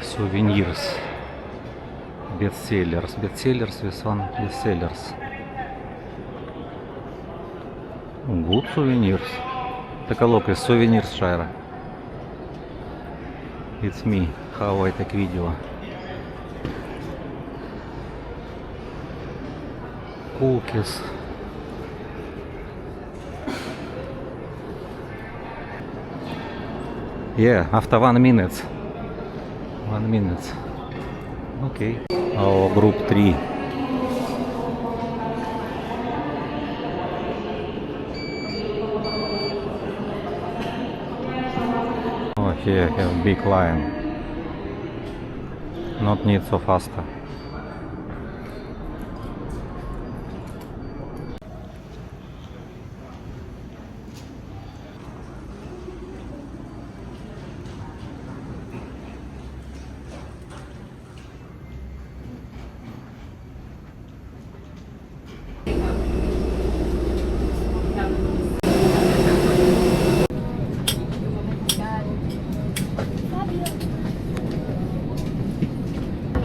Souvenirs. Bestsellers. Bestsellers, this one. Bestsellers. Good souvenirs. Take a look at souvenirs share. It's me. How I take video. Cookies. Yeah, after 1 minute. 1 minute. Okay. Our group 3. Oh, here have big line. Not need so faster.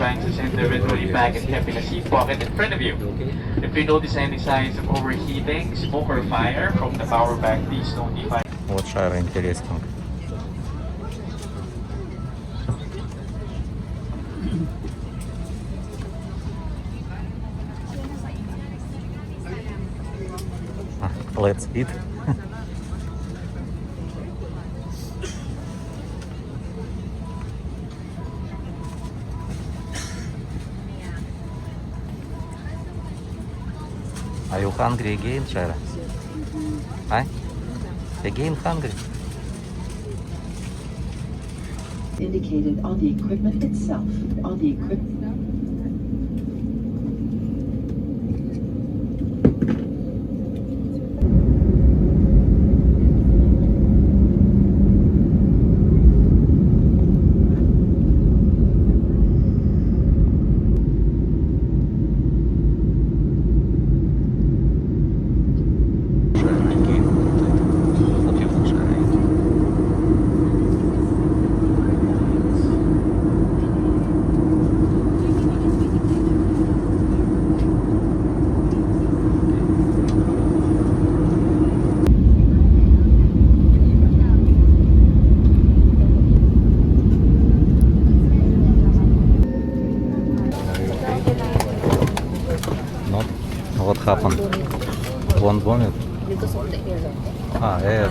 Trying to send the returning bag and kept in a seat pocket in front of you. If you notice any signs of overheating, smoke or fire from the power bank, please notify. Вот шара интересненько. Let's eat. Are you hungry again, Shara? Huh? Again hungry? Indicated on the equipment itself. On the equipment. Not. What happened? Won't vomit? Because of the air. Ah, air.